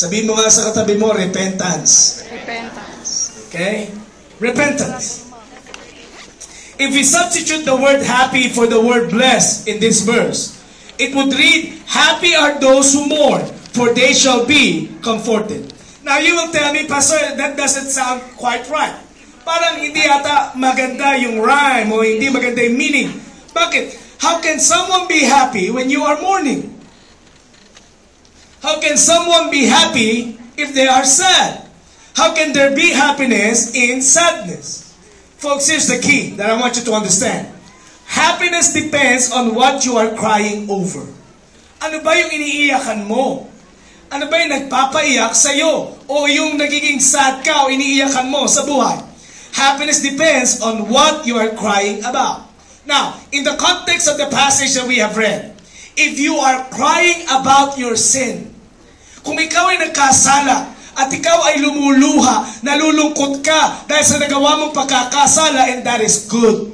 Sabihin mo nga sa katabi mo, repentance. Repentance. Okay? Repentance. If we substitute the word happy for the word blessed in this verse, it would read, happy are those who mourn, for they shall be comforted. Now you will tell me, Pastor, that doesn't sound quite right. Parang hindi ata maganda yung rhyme o hindi maganda yung meaning. Bakit? How can someone be happy when you are mourning? How can someone be happy if they are sad? How can there be happiness in sadness? Folks, here's the key that I want you to understand. Happiness depends on what you are crying over. Ano ba yung iniiyakan mo? Ano ba yung nagpapaiyak sa'yo? O yung nagiging sad ka o iniiyakan mo sa buhay? Happiness depends on what you are crying about. Now, in the context of the passage that we have read, if you are crying about your sin, kung ikaw ay nagkasala, at ikaw ay lumuluha, nalulungkot ka dahil sa nagawa mong pagkakasala, and that is good.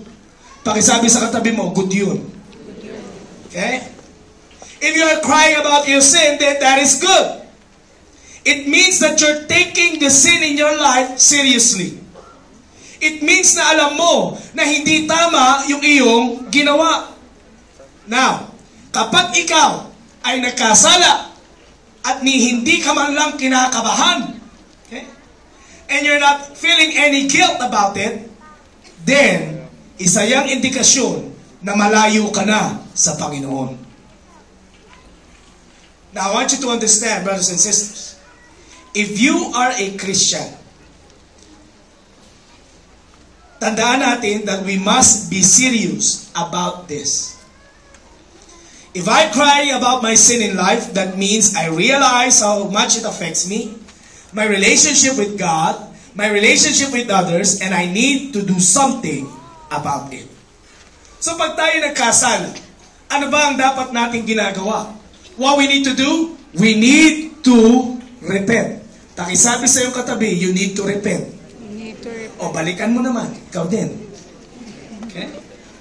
Pakisabi sa katabi mo, good yun. Okay? If you are crying about your sin, then that is good. It means that you're taking the sin in your life seriously. It means na alam mo na hindi tama yung iyong ginawa. Now, kapag ikaw ay nagkasala, at hindi ka man lang kinakabahan, okay? And you're not feeling any guilt about it, then, isa yang indikasyon na malayo ka na sa Panginoon. Now, I want you to understand, brothers and sisters, if you are a Christian, tandaan natin that we must be serious about this. If I cry about my sin in life, that means I realize how much it affects me, my relationship with God, my relationship with others, and I need to do something about it. So pag tayo nagkasala, ano ba ang dapat nating ginagawa? What we need to do? We need to repent. Takisabi sa iyong katabi, you need to repent. You need to repent. O balikan mo naman, ikaw din. Okay?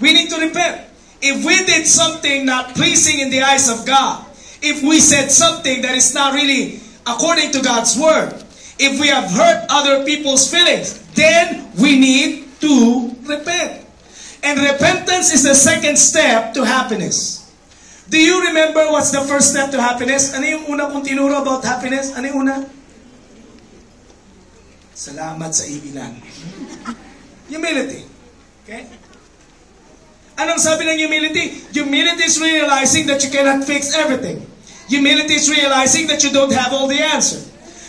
We need to repent. If we did something not pleasing in the eyes of God, if we said something that is not really according to God's word, if we have hurt other people's feelings, then we need to repent. And repentance is the second step to happiness. Do you remember what's the first step to happiness? Ano yung una kong tinuro about happiness? Ano yung una? Salamat sa ibilan. Humility. Okay? Anong sabi ng humility? Humility is realizing that you cannot fix everything. Humility is realizing that you don't have all the answer.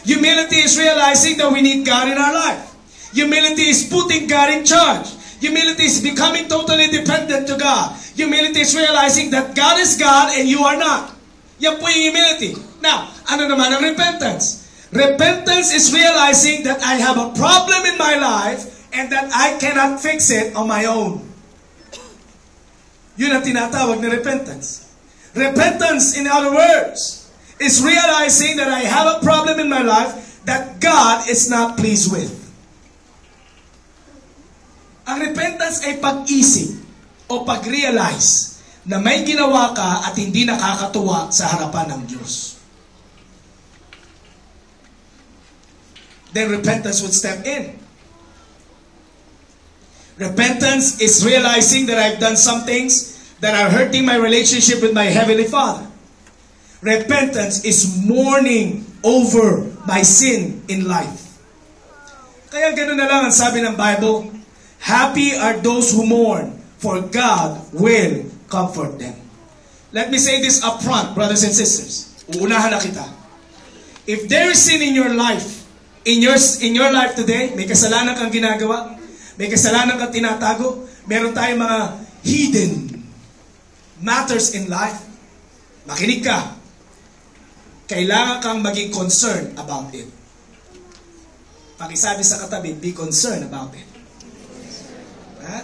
Humility is realizing that we need God in our life. Humility is putting God in charge. Humility is becoming totally dependent to God. Humility is realizing that God is God and you are not. Yan po yung humility. Now, ano naman ang repentance? Repentance is realizing that I have a problem in my life and that I cannot fix it on my own. Yun ang tinatawag na repentance. Repentance, in other words, is realizing that I have a problem in my life that God is not pleased with. Ang repentance ay pag-isip o pag-realize na may ginawa ka at hindi nakakatuwa sa harapan ng Diyos. Then repentance would step in. Repentance is realizing that I've done some things that are hurting my relationship with my Heavenly Father. Repentance is mourning over my sin in life. Kaya ganoon na lang ang sabi ng Bible, happy are those who mourn, for God will comfort them. Let me say this up front, brothers and sisters. Uunahan na kita. If there is sin in your life, in your life today, may kasalanan kang ginagawa, may kasalanan kang tinatago, meron tayong mga hidden matters in life, makinig ka. Kailangan kang maging concerned about it. Pakisabi sa katabi, be concerned about it. Ha?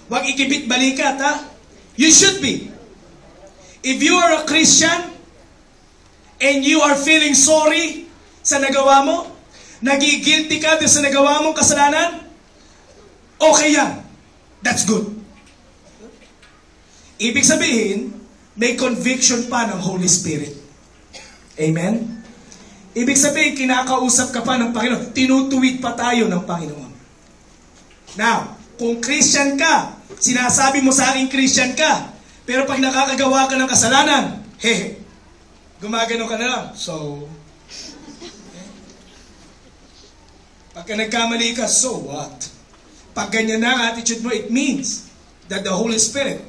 Huwag ikibit balikat, ha? You should be. If you are a Christian and you are feeling sorry sa nagawa mo, nagigilty ka sa nagawa mong kasalanan, okay yan. That's good. Ibig sabihin, may conviction pa ng Holy Spirit. Amen? Ibig sabihin, kinakausap ka pa ng Panginoon. Tinutuwid pa tayo ng Panginoon. Now, kung Christian ka, sinasabi mo sa akin Christian ka, pero pag nakakagawa ka ng kasalanan, gumagano ka na lang. So, pagka nagkamali ka, so what? Pag ganyan na ang attitude mo, it means that the Holy Spirit,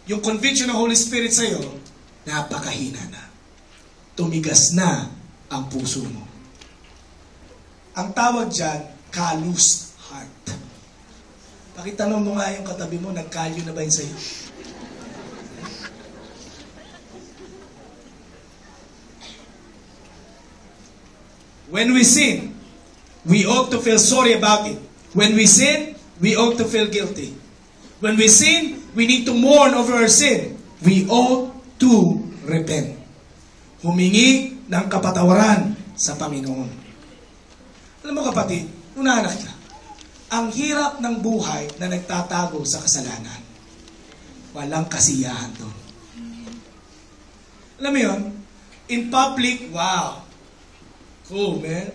yung conviction ng Holy Spirit sa'yo, napakahina na. Tumigas na ang puso mo. Ang tawag dyan, calloused heart. Pakitanong mo nga yung katabi mo, nagkalyo na ba yun sa'yo? When we sin, we ought to feel sorry about it. When we sin, we ought to feel guilty. When we sin, we need to mourn over our sin. We ought to repent. Humingi ng kapatawaran sa Panginoon. Alam mo kapatid, unahan na kita. Ang hirap ng buhay na nagtatago sa kasalanan. Walang kasiyahan doon. Alam mo yun? In public, wow. Cool, man.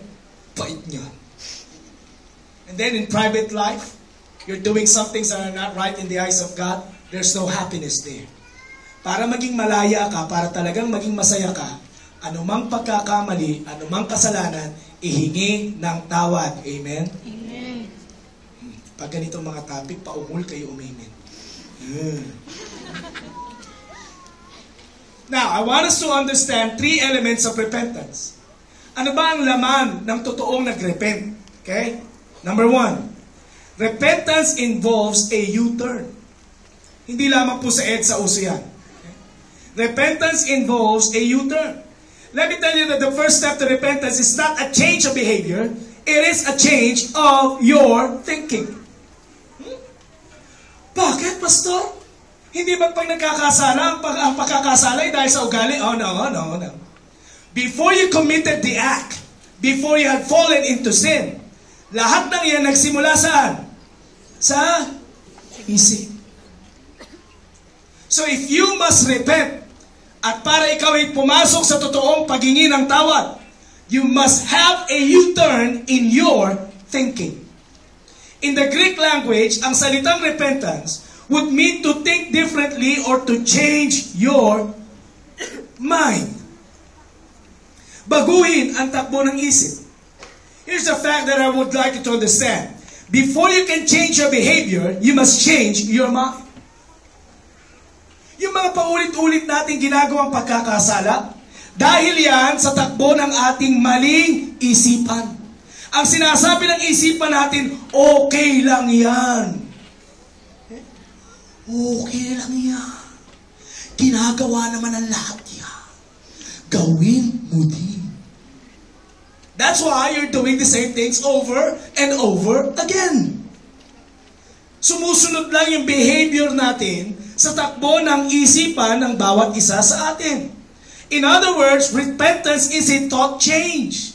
Pait niya. And then in private life, you're doing some things that are not right in the eyes of God, there's no happiness there. Para maging malaya ka, para talagang maging masaya ka, anumang pagkakamali, anumang kasalanan, ihingi ng tawad. Amen? Amen. Pag ganito mga topic, paumul kayo umimin. Now, I want us to understand 3 elements of repentance. Ano ba ang laman ng totoong nagrepent? Okay? Number 1, repentance involves a U-turn. Hindi lamang po sa EDSA uso yan. Okay? Repentance involves a U-turn. Let me tell you that the first step to repentance is not a change of behavior, it is a change of your thinking. Bakit, Pastor? Hindi ba pag nagkakasala, ang pagkakasala ay dahil sa ugali? Oh, no. Before you committed the act, before you had fallen into sin, lahat ng yan nagsimula saan? Sa isip. So if you must repent, at para ikaw ay pumasok sa totoong paghingi ng tawad, you must have a U-turn in your thinking. In the Greek language, ang salitang repentance would mean to think differently or to change your mind. Baguhin ang takbo ng isip. Here's the fact that I would like you to understand. Before you can change your behavior, you must change your mind. Yung mga paulit-ulit nating ginagawang pagkakasala, dahil yan sa takbo ng ating maling isipan. Ang sinasabi ng isipan natin, okay lang yan. Okay lang yan. Ginagawa naman ang lahat yan. Gawin mo din. That's why you're doing the same things over and over again. Sumusunod lang yung behavior natin sa takbo ng isipan ng bawat isa sa atin. In other words, repentance is a thought change.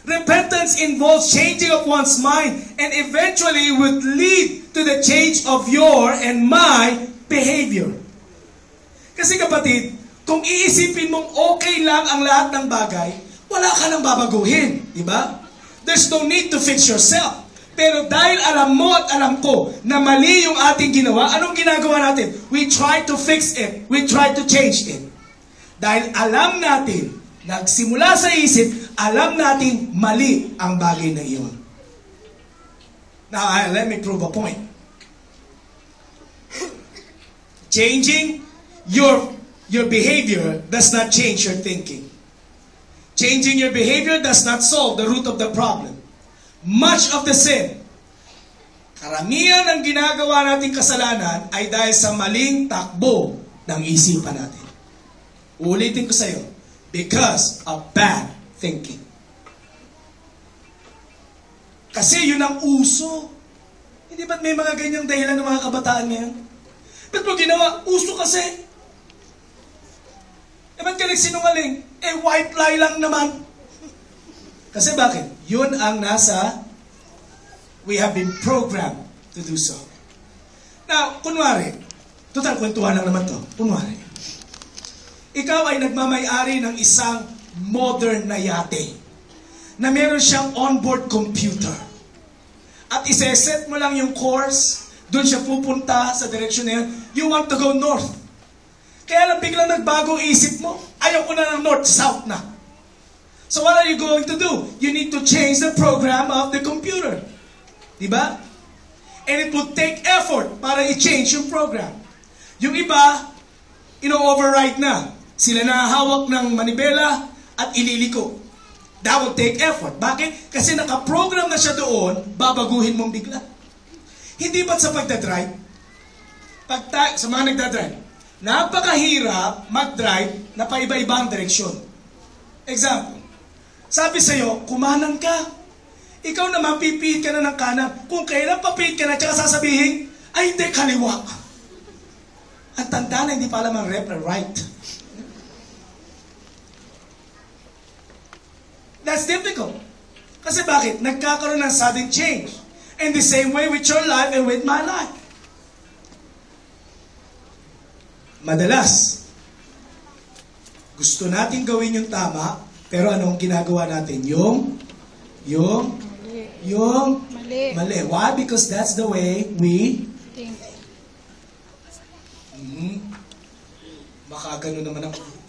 Repentance involves changing of one's mind and eventually would lead to the change of your and my behavior. Kasi kapatid, kung iisipin mong okay lang ang lahat ng bagay, wala ka nang babaguhin, di ba? There's no need to fix yourself. Pero dahil alam mo at alam ko na mali yung ating ginawa, anong ginagawa natin? We try to fix it. We try to change it. Dahil alam natin, nagsimula sa isip, alam natin mali ang bagay na iyon. Now, let me prove a point. Changing your behavior does not change your thinking. Changing your behavior does not solve the root of the problem. Much of the sin, karamihan ng ginagawa nating kasalanan ay dahil sa maling takbo ng isipan natin. Uulitin ko sa iyo, because of bad thinking. Kasi yun ang uso. Hindi ba't may mga ganyang dahilan ng mga kabataan ngayon? Ba't mo ginawa? Uso kasi. Ba't ka nagsinungaling? White lie lang naman. Kasi bakit? Yun ang we have been programmed to do so. Now, kunwari, total kwentuhan lang naman to. Kunwari, ikaw ay nagmamay-ari ng isang modern na yate na meron siyang onboard computer. At iseset mo lang yung course, doon siya pupunta sa direction na yun. You want to go north. Kaya lang biglang nagbago isip mo, ayaw ko na ng north, south na. So what are you going to do? You need to change the program of the computer. Diba? And it would take effort para i-change yung program. Yung iba, override na. Sila na hawak ng manibela at ililiko. That would take effort. Bakit? Kasi nakaprogram na siya doon, babaguhin mong bigla. Hindi ba't sa pagdadrive? Sa mga nagdadrive, napakahirap mag-drive na paiba-ibang direksyon. Example, sabi sa'yo, kumanan ka. Ikaw na mapipihit ka na ng kanan. Kung kailan papihit ka na, tsaka sasabihin, ay hindi, kaliwa. Ang tanda na hindi pa alam ang left and right. That's difficult. Kasi bakit? Nagkakaroon ng sudden change. And the same way with your life and with my life. Madalas, gusto natin gawin yung tama, pero anong ginagawa natin? Yung mali. Why? Because that's the way we think. Makagano naman ako.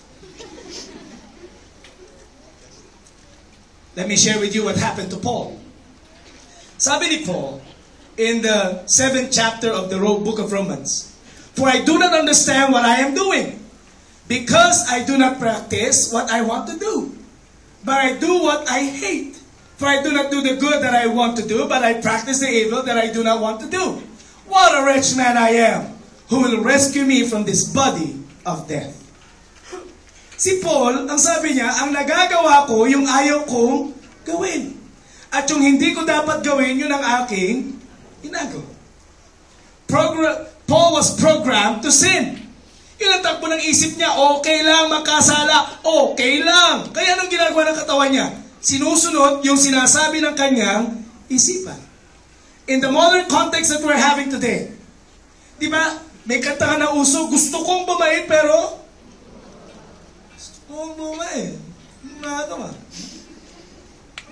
Let me share with you what happened to Paul. Sabi ni Paul, in the 7th chapter of the book of Romans, "For I do not understand what I am doing, because I do not practice what I want to do, but I do what I hate. For I do not do the good that I want to do, but I practice the evil that I do not want to do. What a wretched man I am! Who will rescue me from this body of death?" Si Paul, ang sabi niya, ang nagagawa ko, yung ayaw kong gawin. At yung hindi ko dapat gawin, yun ang aking ginagawa. Paul was programmed to sin. Yun ang takbo ng isip niya, okay lang makasala, okay lang. Kaya anong ginagawa ng katawan niya? Sinusunod yung sinasabi ng kanyang isipan. In the modern context that we're having today, di ba, may kanta na uso, gusto kong bumait pero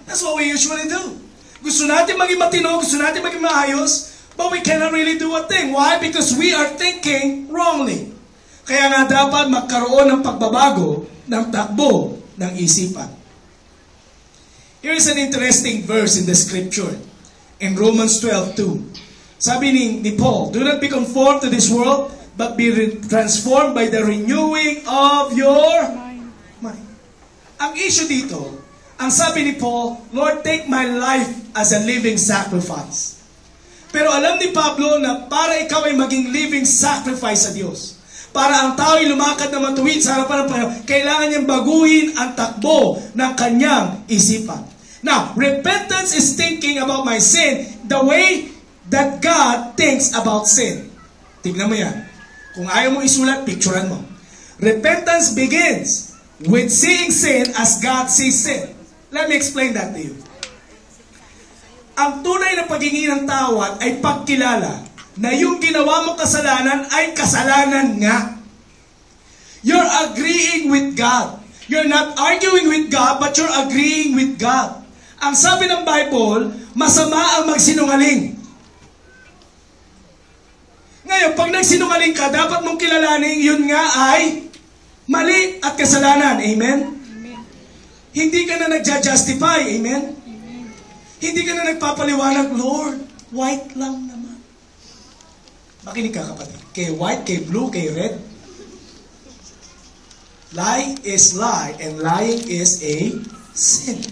that's what we usually do. Gusto natin maging matino, gusto natin maging maayos, but we cannot really do a thing. Why? Because we are thinking wrongly. Kaya nga dapat magkaroon ng pagbabago ng takbo ng isipan. Here is an interesting verse in the scripture. In Romans 12:2. Sabi ni Paul, "Do not be conformed to this world, but be transformed by the renewing of your mind." Ang issue dito, ang sabi ni Paul, "Lord, take my life as a living sacrifice." Pero alam ni Pablo na para ikaw ay maging living sacrifice sa Diyos, para ang tao ay lumakad na matuwid sa harapan ng Panginoon, kailangan niyang baguhin ang takbo ng kanyang isipan. Now, repentance is thinking about my sin the way that God thinks about sin. Tignan mo yan. Kung ayaw mo isulat, picturean mo. Repentance begins with seeing sin as God sees sin. Let me explain that to you. Ang tunay na paghingi ng tawad ay pagkilala na yung ginawa mong kasalanan ay kasalanan nga. You're agreeing with God. You're not arguing with God, but you're agreeing with God. Ang sabi ng Bible, masama ang magsinungaling. Ngayon, pag nagsinungaling ka, dapat mong kilalanin yun nga ay mali at kasalanan. Amen? Amen. Hindi ka na nagja-justify. Amen? Amen. Hindi ka na nagpapaliwanag, Lord, white lang naman. Makinig ka, kapatid. Kay white, kay blue, kay red. Lie is lie, and lying is a sin.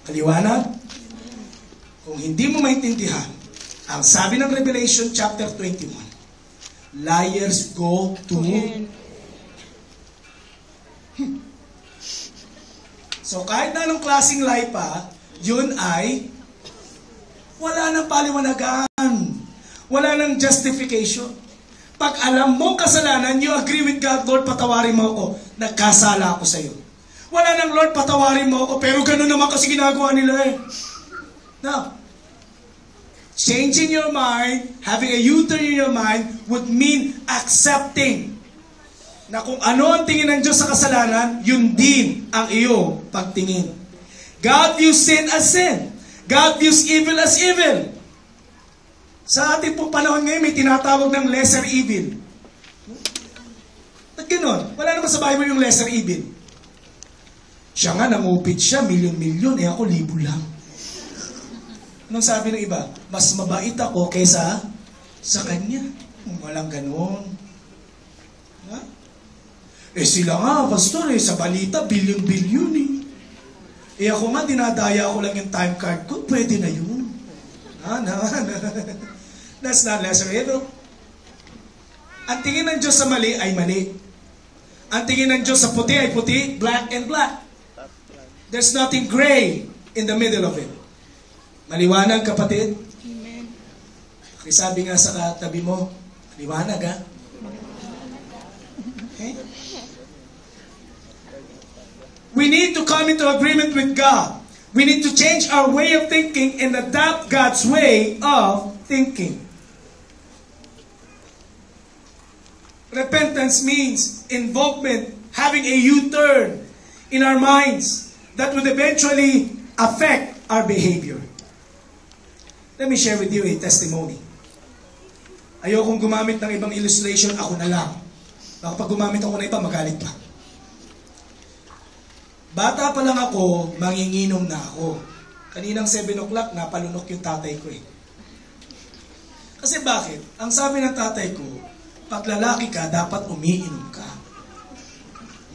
Paliwanag? Kung hindi mo maintindihan, ang sabi ng Revelation chapter 21, liars go to So kahit na anong klaseng lie pa, yun ay wala nang paliwanagan. Wala nang justification. Pag alam mo kasalanan, you agree with God, Lord, patawarin mo ako. Nagkasala ako sa iyo. Wala nang, Lord, patawarin mo ako, pero gano'n naman kasi ginagawa nila eh. Now, changing your mind, having a U-turn in your mind would mean accepting na kung ano ang tingin ng Diyos sa kasalanan, yun din ang iyong pagtingin. God views sin as sin. God views evil as evil. Sa ating pong panahon ngayon, may tinatawag ng lesser evil. At gano'n, wala naman sa Bible yung lesser evil. Siya nga, nangupit siya, milyon-milyon, ako libo lang. Anong sabi ng iba? Mas mabait ako kaysa sa kanya. Walang gano'n. Ha? Sila nga, pastor, sa balita, bilyon-bilyon ako nga, dinadaya ko lang yung time card ko, pwede na yun. That's not lesser evil. Ang tingin ng Diyos sa mali ay mali. Ang tingin ng Diyos sa puti ay puti, black and black. There's nothing gray in the middle of it. Maliwanag, kapatid? Amen. Kasi sabi nga sa katabi mo, maliwanag ha? Okay? We need to come into agreement with God. We need to change our way of thinking and adapt God's way of thinking. Repentance means involvement, having a U-turn in our minds that would eventually affect our behavior. Let me share with you a testimony. Ayokong gumamit ng ibang illustration, ako na lang. Baka pag gumamit ako ng iba, magalit pa. Bata pa lang ako, manginginom na ako. Kaninang 7 o'clock, napalunok yung tatay ko eh. Kasi bakit? Ang sabi ng tatay ko, pag lalaki ka, dapat umiinom ka.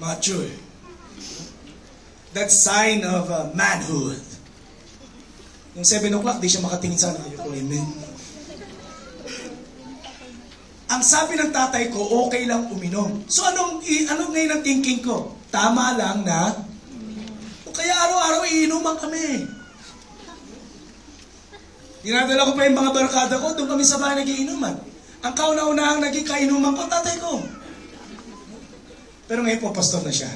Mature. That's sign of manhood. Yung 7 o'clock, di siya makatingin sa akin. Ayoko, amen. Ang sabi ng tatay ko, okay lang uminom. So anong ngayon ang thinking ko? Tama lang na, kaya araw-araw iinuman kami. Dinadala ko pa yung mga barkada ko, doon kami sa bahay nagiinuman. Ang kauna-unahang naging kainuman ko, tatay ko. Pero ngayon po, pastor na siya.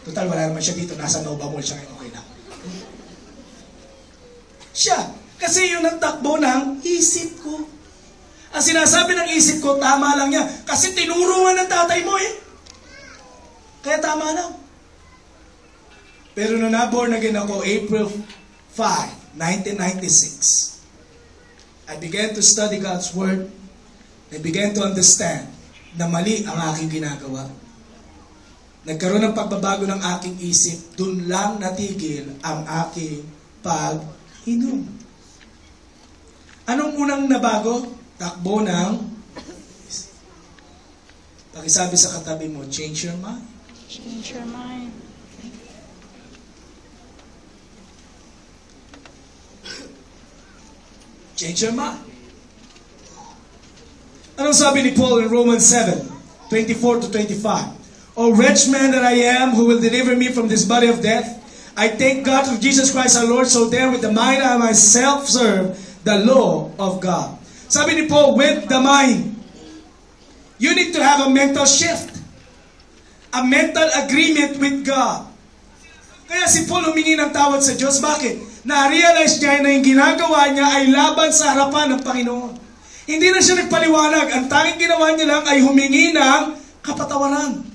Total, wala naman siya dito. Nasa Nova Mall siya ngayon, okay na. Siya. Kasi yun ang takbo ng isip ko. Ang sinasabi ng isip ko, tama lang niya. Kasi tinuruan ng tatay mo eh. Kaya tama lang. Pero nung na-born again ako, April 5, 1996, I began to study God's Word. I began to understand na mali ang aking ginagawa. Nagkaroon ng pagbabago ng aking isip. Doon lang natigil ang aking pag-inom. Anong unang nabago? Takbo ng pakisabi sa katabi mo, change your mind. Change your mind. Change your mind. Anong sabi ni Paul in Romans 7, 24 to 25? O wretched man that I am, who will deliver me from this body of death? I thank God through Jesus Christ our Lord, so then with the mind I myself serve the law of God. Sabi ni Paul, with the mind. You need to have a mental shift. A mental agreement with God. Kaya si Paul humingi ng tawad sa Diyos. Bakit? Na-realize niya na yung ginagawa niya ay laban sa harapan ng Panginoon. Hindi na siya nagpaliwanag. Ang tanging ginawa niya lang ay humingi ng kapatawaran.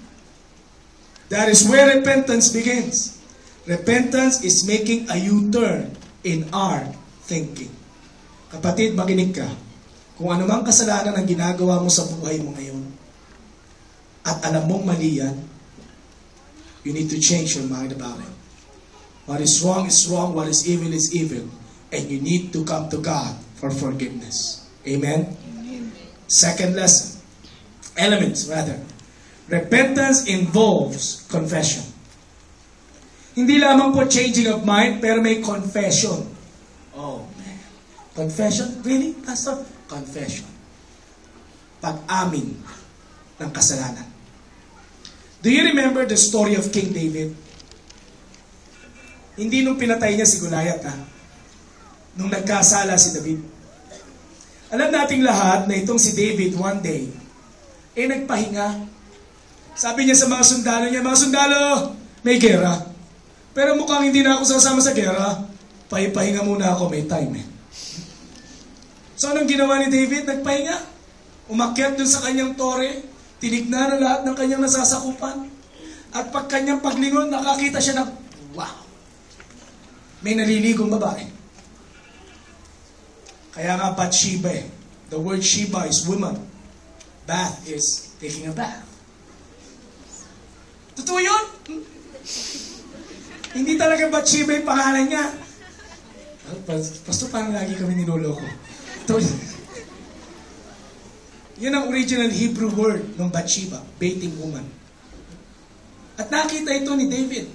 That is where repentance begins. Repentance is making a U-turn in our thinking. Kapatid, makinig ka. Kung anumang kasalanan ang ginagawa mo sa buhay mo ngayon, at alam mong mali yan, you need to change your mind about it. What is wrong, what is evil, and you need to come to God for forgiveness. Amen? Second lesson. Elements, rather. Repentance involves confession. Hindi lamang po changing of mind, pero may confession. Oh, man. Confession? Really, Pastor? Confession. Pag-amin ng kasalanan. Do you remember the story of King David? Hindi nung pinatay niya si Goliath, ha? Nung nagkasala si David. Alam nating lahat na itong si David one day, nagpahinga. Sabi niya sa mga sundalo niya, mga sundalo, may gera. Pero mukhang hindi na ako sasama sa gera. Pahipahinga muna ako, may time eh. So anong ginawa ni David? Nagpahinga. Umakyat dun sa kanyang tore. Tinignan ang lahat ng kanyang nasasakupan. At pag kanyang paglingon, nakakita siya ng, wow, may naliligong babae. Kaya nga Bathsheba eh. The word Sheba is woman. Bath is taking a bath. Totoo yun? Hindi talaga Bathsheba yung pangalan niya. Pastor, parang lagi kami niloloko. Yan ang original Hebrew word ng Bathsheba, bathing woman. At nakita ito ni David.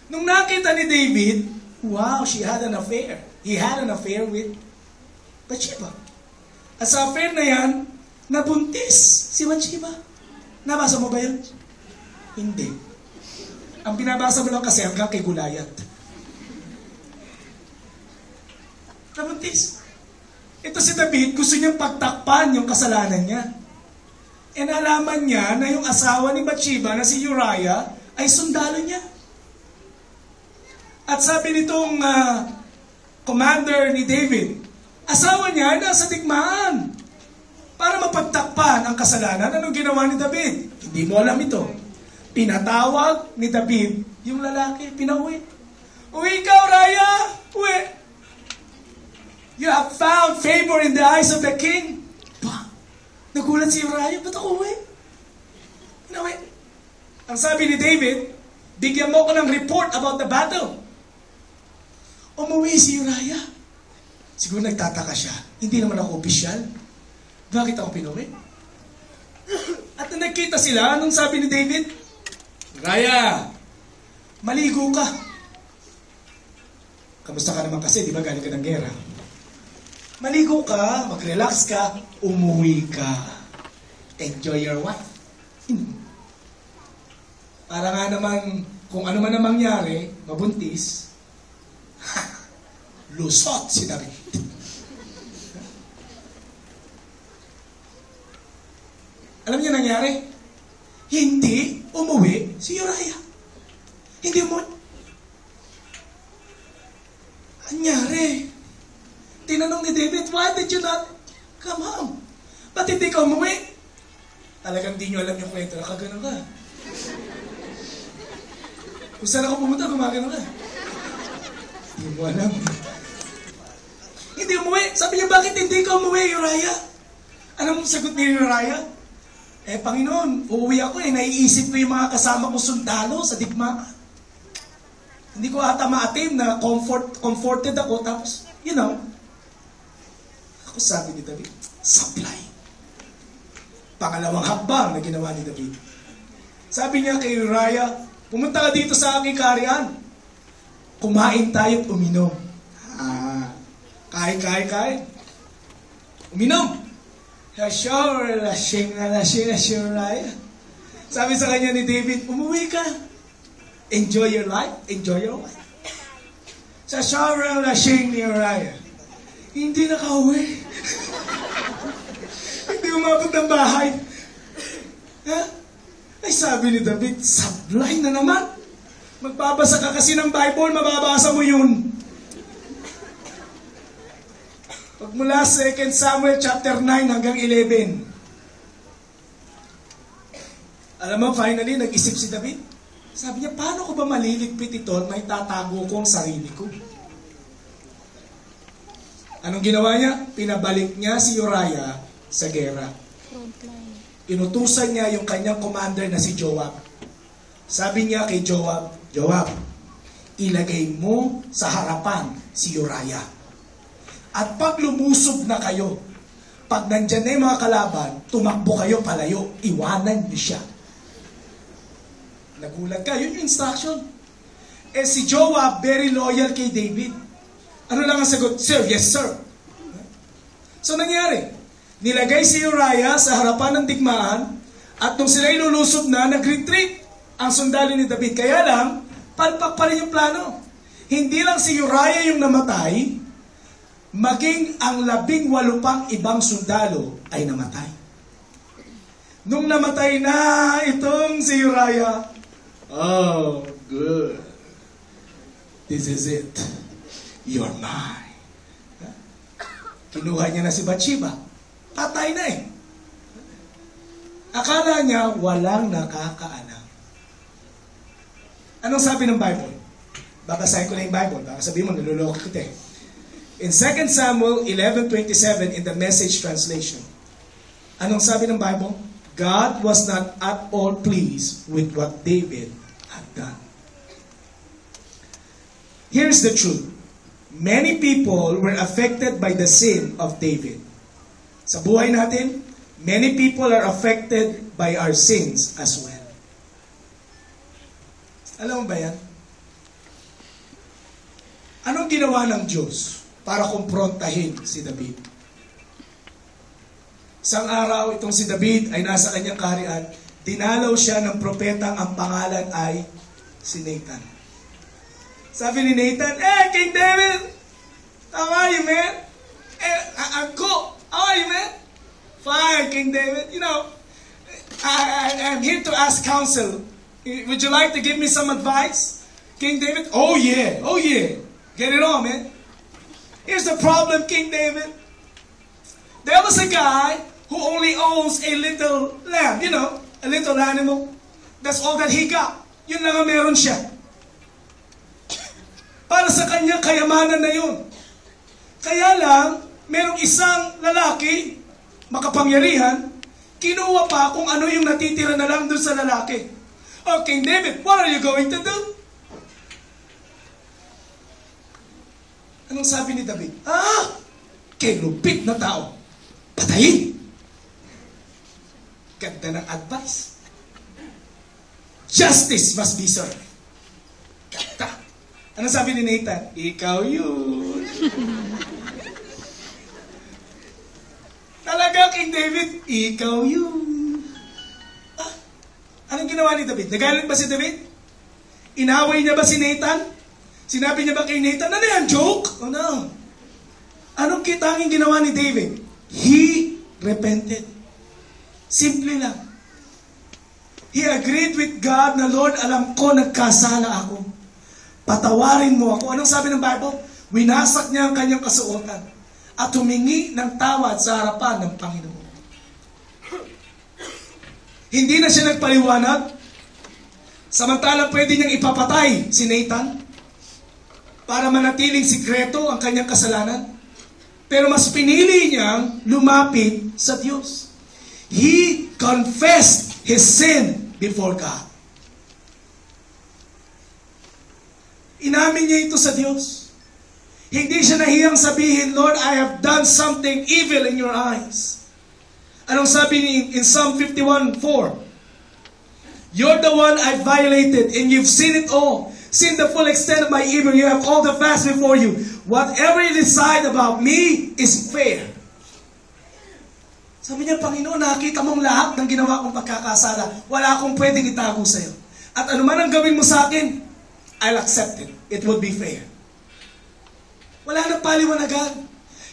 Nung nakita ni David, wow, she had an affair. He had an affair with Bathsheba. At sa affair na yan, nabuntis si Bathsheba. Nabasa mo ba yun? Hindi. Ang binabasa mo lang kasi hanggang kay Gulayat. Nabuntis. Ito si David, gusto niyang pagtakpan yung kasalanan niya. E nalaman niya na yung asawa ni Bathsheba na si Uriah ay sundalo niya. At sabi nitong commander ni David, asawa niya nasa digmaan para mapagtakpan ang kasalanan. Anong ginawa ni David? Hindi mo alam ito. Pinatawag ni David yung lalaki, pinauwi. Uwi ka, Uriah! Uwi! You have found favor in the eyes of the king. Bah, nagulat si Uriah, ba't ako uwi? Pinauwi. Ang sabi ni David, bigyan mo ko ng report about the battle. Umuwi si Uriah. Siguro nagtataka siya. Hindi naman ako opisyal. Bakit ako pinuwi? At nung nagkita sila, anong sabi ni David? Uriah, maligo ka. Kamusta ka naman kasi, di ba galing ka ng gera? Maligo ka, mag-relax ka, umuwi ka. Enjoy your wife. Para nga naman, kung ano man ang mangyari, mabuntis, lusot si David. Alam niyo nangyari? Hindi umuwi si Uriah. Hindi umuwi. Nangyari. Tinanong ni David, why did you not come home? Ba't hindi ka umuwi? Talagang di nyo alam yung kwento. Nakagano ka. Kung saan ako pumunta, gumagano ka. Hindi mo alam. Hindi umuwi. Sabi niya, bakit hindi ka umuwi, Uriah? Anong sagot ni Uriah? Panginoon, uuwi ako naiisip ko yung mga kasama ko sundalo sa digmaan. Hindi ko ata maatim na comforted ako. Tapos, ako sabi ni David, supply. Pangalawang hakbang na ginawa ni David. Sabi niya kay Uriah, pumunta ka dito sa aking kaharian. Kumain tayo at uminom. Kain. Uminom. Sure, lasing na si Uriah. Sabi sa kanya ni David, umuwi ka. Enjoy your life. Enjoy your life. Sa sobrang lasing ni Uriah, hindi nakauwi. Hindi umabot ng bahay. Ay sabi ni David, sablay na naman. Magbabasa ka kasi ng Bible, mababasa mo yun. Pagmula 2 Samuel chapter 9 hanggang 11. Alam mo, finally, nag-isip si David. Sabi niya, paano ko ba maliligpit ito at may tatago ko ang sarili ko? Anong ginawa niya? Pinabalik niya si Uriah sa gera. Inutusan niya yung kanyang commander na si Joab. Sabi niya kay Joab, Joab, ilagay mo sa harapan si Uriah. At pag lumusob na kayo, pag nandyan na yung mga kalaban, tumakbo kayo palayo, iwanan niyo siya. Nagulat ka, yun yung instruction. Si Joab, very loyal kay David. Ano lang ang sagot? Sir, yes sir. So nangyari, nilagay si Uriah sa harapan ng digmaan, at nung sila ilulusob na, nag-retreat ang sundalo ni David. Kaya lang, palpak pa rin yung plano. Hindi lang si Uriah yung namatay, maging ang 18 pang ibang sundalo ay namatay. Nung namatay na itong si Uriah, oh, good. This is it. You're mine. Kinuha niya na si Bathsheba. Patay na eh. Akala niya walang nakakaalam. Anong sabi ng Bible? Babasahin ko na yung Bible. Baka sabihin mo, niloloko kita eh. In 2 Samuel 11:27 in the Message translation, anong sabi ng Bible? God was not at all pleased with what David had done. Here's the truth. Many people were affected by the sin of David. Sa buhay natin, many people are affected by our sins as well. Alam mo ba yan? Anong ginawa ng Diyos para kumprontahin si David? Isang araw, itong si David ay nasa kanyang kaharian. Dinalaw siya ng propetang ang pangalan ay si Nathan. Sabi ni Nathan, King David, how are you, man? I'm cool. How are you, man? Fine, King David. You know, I'm here to ask counsel. Would you like to give me some advice? King David, oh yeah. Get it on, man. Here's the problem, King David. There was a guy who only owns a little lamb, you know, a little animal. That's all that he got. Yun lang ang meron siya. Para sa kanya, kayamanan na yun. Kaya lang, merong isang lalaki, makapangyarihan, kinuha pa kung ano yung natitira na lang doon sa lalaki. Oh, King David, what are you going to do? Anong sabi ni David? Kilupit na tao. Patayin! Ganda ng advice. Justice must be served. Ganda. Anong sabi ni Nathan? Ikaw yun. Talaga, King David, ikaw yun. Anong ginawa ni David? Nagalit ba si David? Inaway niya ba si Nathan? Sinabi niya ba kay Nathan, ano yan, joke? Oh no. Anong kitanging ginawa ni David? He repented. Simple lang. He agreed with God na, Lord, alam ko nagkasala ako. Patawarin mo ako. Anong sabi ng Bible? Winasak niya ang kanyang kasuotan at humingi ng tawad sa harapan ng Panginoon. Hindi na siya nagpaliwanag. Samantalang pwede niyang ipapatay si Nathan para manatiling sikreto ang kanyang kasalanan. Pero mas pinili niyang lumapit sa Diyos. He confessed his sin before God. Inamin niya ito sa Diyos. Hindi siya nahiyang sabihin, Lord, I have done something evil in your eyes. Anong sabi in Psalm 51:4? You're the one I violated and you've seen it all. Seen the full extent of my evil. You have all the facts before you. Whatever you decide about me is fair. Sabi niya, Panginoon, nakita mong lahat ng ginawa kong pagkakasala. Wala akong pwedeng itago sa'yo. At ano man ang gawin mo sa akin, I'll accept it. It would be fair. Wala nang paliwanagan.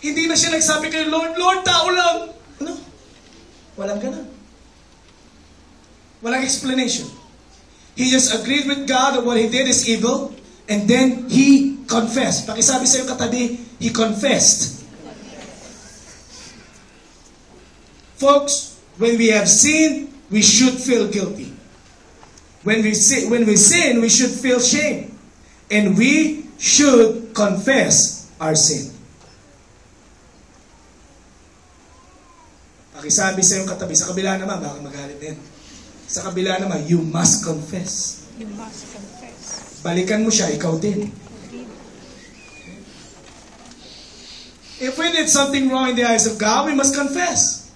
Hindi na siya nagsabi kay Lord, Lord, tao lang. Ano? Walang ganun. Walang explanation. He just agreed with God that what he did is evil, and then he confessed. Pakisabi sa iyo katabi, he confessed. Folks, when we have sinned, we should feel guilty. When we sin, we should feel shame. And we should confess our sin. Pakisabi sa iyo katabi, sa kabila naman, baka magalit na yan. Sa kabila naman, you must confess. You must confess. Balikan mo siya, ikaw din. If we did something wrong in the eyes of God, we must confess.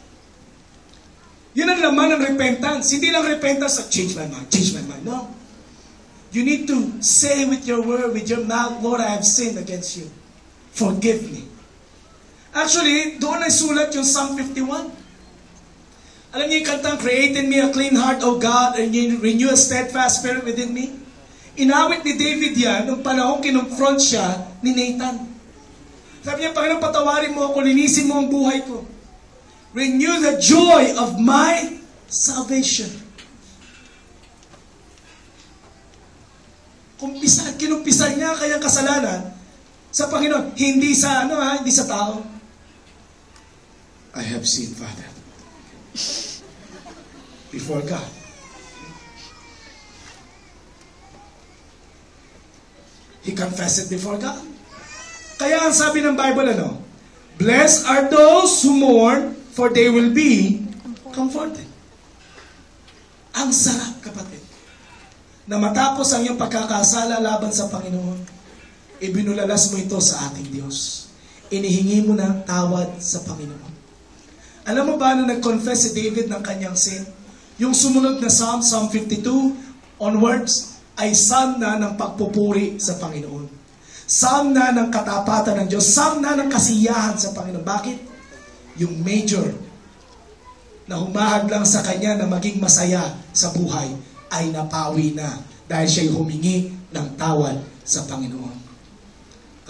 Yun ang laman ng repentance. Hindi lang repentance, change my mind, change my mind. No. You need to say with your word, with your mouth, Lord, I have sinned against you. Forgive me. Actually, doon ay sulat yung Psalm 51. Alam niyo yung kantang, Create in me a clean heart, O God, and renew a steadfast spirit within me? Inawit ni David yan nung panahon kinonfront siya ni Nathan. Sabi niya, Panginoon, patawarin mo ako, linisin mo ang buhay ko. Renew the joy of my salvation. Kinumpisan niya kayang kasalanan sa Panginoon, hindi sa hindi sa tao. I have sinned, Father. before God. He confessed it before God. Kaya ang sabi ng Bible, blessed are those who mourn, for they will be comforted. Ang sarap, kapatid, na matapos ang iyong pagkakasala laban sa Panginoon, ibinulalas mo ito sa ating Diyos. Inihingi mo ng tawad sa Panginoon. Alam mo ba na nag-confess si David ng kanyang sin? Yung sumunod na Psalm 52 onwards, ay psalm na ng pagpupuri sa Panginoon. Psalm na ng katapatan ng Diyos. Psalm na ng kasiyahan sa Panginoon. Bakit? Yung major na humahag lang sa kanya na maging masaya sa buhay ay napawi na dahil siya'y humingi ng tawad sa Panginoon.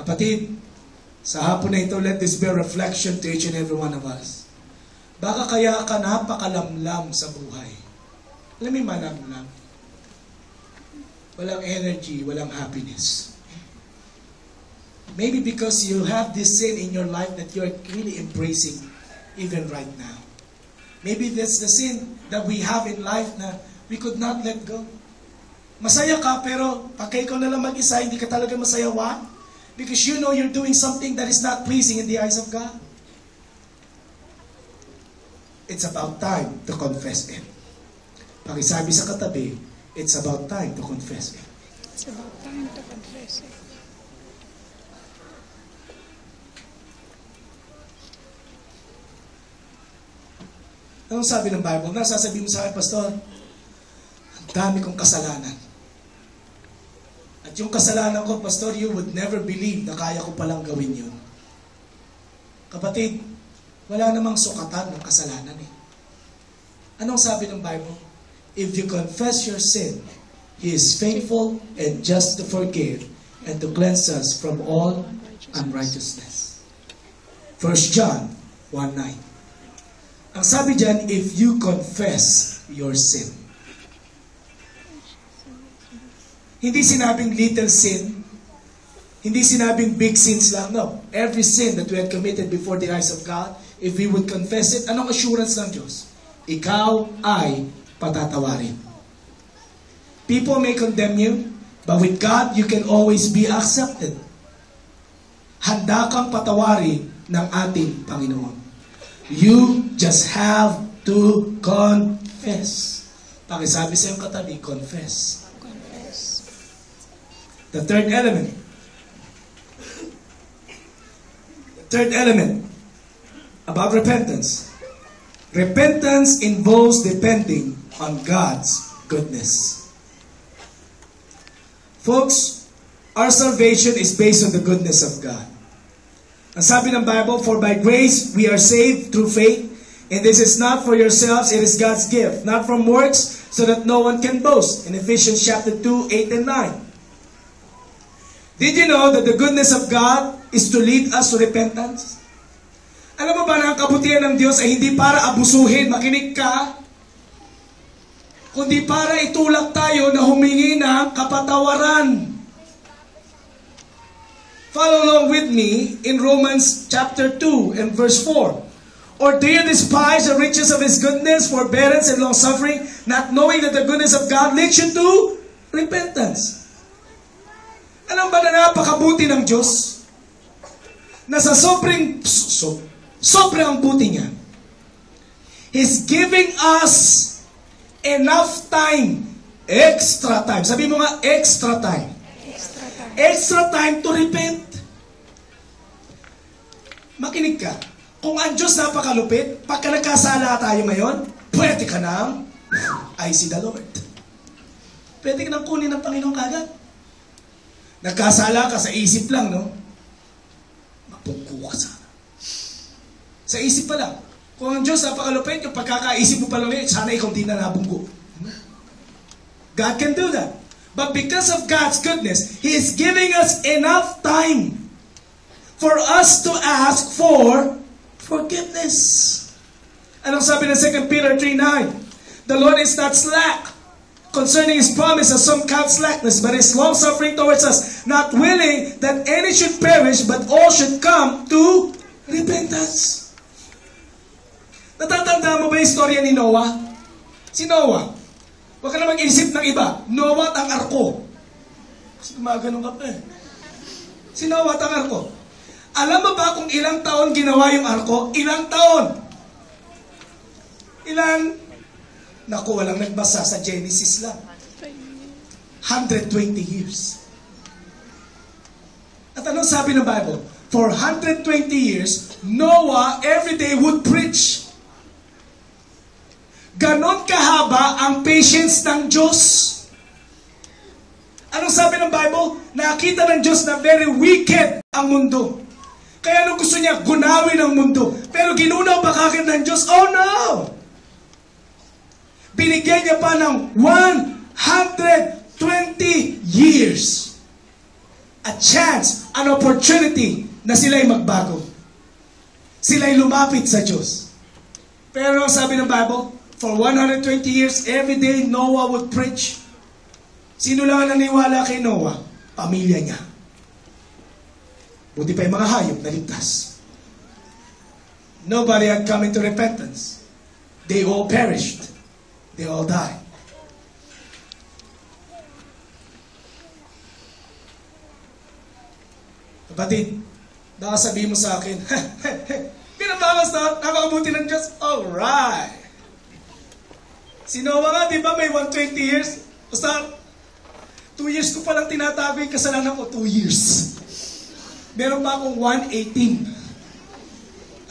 Kapatid, sa hapon na ito, let this be a reflection to each and every one of us. Baka kaya ka napakalamlam sa buhay. Alam mo yung malamlam? Walang energy, walang happiness. Maybe because you have this sin in your life that you're really embracing even right now. Maybe that's the sin that we have in life na we could not let go. Masaya ka, pero pagka ikaw na lang mag-isa, hindi ka talaga masaya. Why? Because you know you're doing something that is not pleasing in the eyes of God. It's about time to confess it. Pakisabi sa katabi, it's about time to confess it. It's about time to confess it. Anong sabi ng Bible? Nasasabihin mo sa akin, Pastor, ang dami kong kasalanan. At yung kasalanan ko, Pastor, you would never believe na kaya ko palang gawin yun. Kapatid, wala namang sukatan ng kasalanan eh. Anong sabi ng Bible? If you confess your sin, He is faithful and just to forgive and to cleanse us from all unrighteousness. 1 John 1:9. Ang sabi dyan, if you confess your sin. Hindi sinabing little sin. Hindi sinabing big sins lang. No. Every sin that we had committed before the eyes of God, if we would confess it, anong assurance ng Diyos? Ikaw ay patatawarin. People may condemn you, but with God, you can always be accepted. Handa kang patawarin ng ating Panginoon. You just have to confess. Pakisabi sa iyong katabi, confess. Confess. The third element. The third element about repentance. Repentance involves depending on God's goodness. Folks, our salvation is based on the goodness of God. Ang sabi ng Bible, for by grace we are saved through faith, and this is not for yourselves, it is God's gift, not from works, so that no one can boast. In Ephesians chapter 2, 8 and 9. Did you know that the goodness of God is to lead us to repentance? Alam mo ba na ang kabutihan ng Diyos ay hindi para abusuhin, makinig ka, kundi para itulak tayo na humingi ng kapatawaran. Follow along with me in Romans chapter 2 and verse 4. Or do you despise the riches of His goodness, forbearance, and long-suffering, not knowing that the goodness of God leads you to repentance? Alam ba na napakabuti ng Diyos? Na sa sobrang buti niya, He's giving us enough time, extra time. Sabi mo nga, extra time. Extra time to repent. Makinig ka. Kung ang Diyos napakalupit, pagka nagkasala tayo ngayon, pwede ka nang, I see the Lord. Pwede ka nang kunin ng Panginoon kagad. Nagkasala ka sa isip lang, no? Mapungko ka sana. Sa isip pa lang. Kung ang Diyos napakalupit, yung pagkakaisip mo pa lang ngayon, sana ikaw di na nabungko. God can do that. But because of God's goodness, He is giving us enough time for us to ask for forgiveness. Anong sabi ng 2 Peter 3:9? The Lord is not slack concerning His promise, as some count slackness, but is long-suffering towards us, not willing that any should perish, but all should come to repentance. Natatanda mo ba yung istorya ni Noah? Si Noah. Huwag ka na mag-iisip ng iba. Noah at ang arko. Kasi gumaganon ka pa eh. Si Noah at ang arko. Alam mo ba kung ilang taon ginawa yung arko? Ilang taon? Ilang? Naku, walang nagbasa sa Genesis lang. 120 years. At anong sabi ng Bible? For 120 years, Noah every day would preach. Ganon kahaba ang patience ng Diyos. Anong sabi ng Bible? Nakita ng Diyos na very wicked ang mundo. Kaya anong gusto niya? Gunawin ang mundo. Pero ginunaw ba kagad ng Diyos? Oh no! Binigyan niya pa ng 120 years. A chance, an opportunity na sila'y magbago. Sila'y lumapit sa Diyos. Pero sabi ng Bible, for 120 years, every day, Noah would preach. Sino lang ang naniwala kay Noah? Pamilya niya. Buti pa yung mga hayop na ligtas. Nobody had come into repentance. They all perished. They all died. Kapatid, baka sabihin mo sa akin, pinabawas na, napakabuti ng Diyos. Alright. Si Noah nga, di ba, may 120 years? Basta, 2 years ko palang tinatago yung kasalanan ko, 2 years. Meron pa akong 118.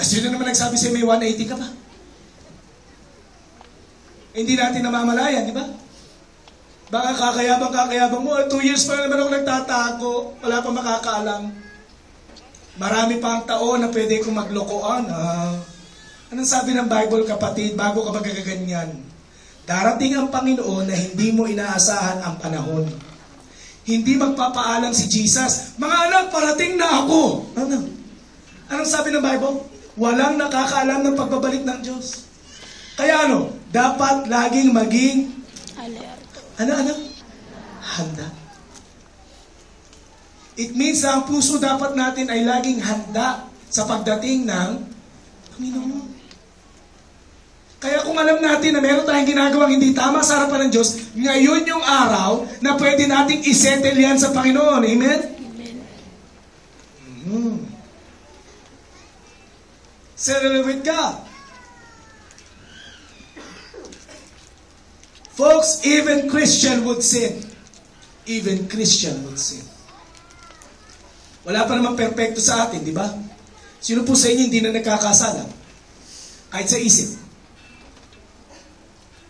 Sino naman nagsabi sa'yo may 180 ka pa? Hindi natin namamalayan, di ba? Baka kakayabang mo, 2 years pa naman ako nagtatago, wala pa makakaalam. Marami pa ang taon na pwede kong maglokoan. Anong sabi ng Bible, kapatid, bago ka magagaganyan? Darating ang Panginoon na hindi mo inaasahan ang panahon. Hindi magpapaalam si Jesus, mga anak, parating na ako. Anong sabi ng Bible? Walang nakakaalam ng pagbabalik ng Diyos. Kaya dapat laging maging Alerto. Handa. It means na ang puso dapat natin ay laging handa sa pagdating ng Panginoon. Kaya kung alam natin na meron tayong ginagawang hindi tama sa harapan ng Diyos, ngayon yung araw na pwede nating isettle yan sa Panginoon. Amen? Amen. Settle with God. Folks, even Christian would sin. Even Christian would sin. Wala pa naman perfecto sa atin, di ba? Sino po sa inyo hindi na nagkakasala? Kahit sa isip.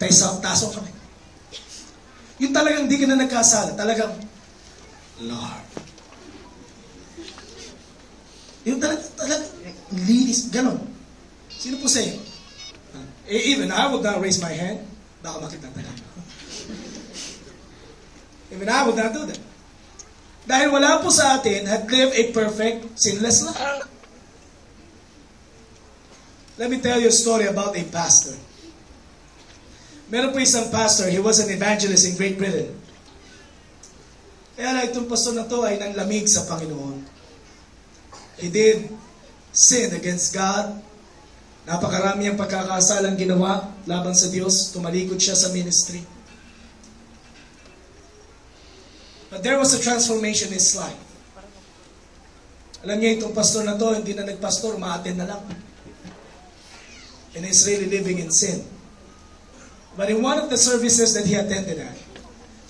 Taso kami. Yung talagang hindi ka na nagkasala, talagang, Lord. Yung talagang, linis, ganon. Sino po sa inyo? Even I would not raise my hand. Baka makita talaga. Even I would not do that. Dahil wala po sa atin had lived a perfect, sinless life. Let me tell you a story about a pastor. Meron po isang pastor, he was an evangelist in Great Britain. Kaya lang itong pastor na to ay nanlamig sa Panginoon. He did sin against God. Napakarami ang pagkakasalang ginawa laban sa Diyos. Tumalikod siya sa ministry. But there was a transformation in his life. Alam niyo, itong pastor na to, hindi na nagpastor, ma-attend na lang. And he's really living in sin. But in one of the services that he attended at,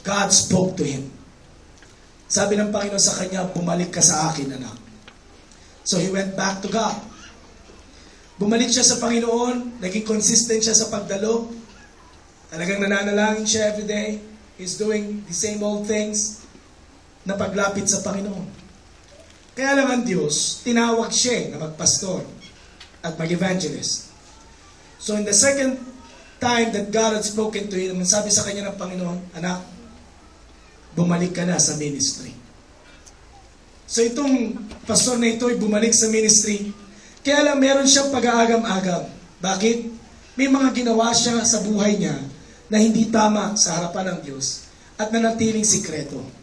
God spoke to him. Sabi ng Panginoon sa kanya, bumalik ka sa akin, anak. So he went back to God. Bumalik siya sa Panginoon, naging consistent siya sa pagdalo. Talagang nananalangin siya every day. He's doing the same old things na paglapit sa Panginoon. Kaya lang ang Diyos, tinawag siya na magpastor at mag-evangelist. So in the second time that God had spoken to him, sabi sa kanya ng Panginoon, anak, bumalik ka na sa ministry. So itong pastor na ito ay bumalik sa ministry. Kaya lang meron siyang pag-aagam-agam. Bakit? May mga ginawa siya sa buhay niya na hindi tama sa harapan ng Diyos at nanatiling sikreto.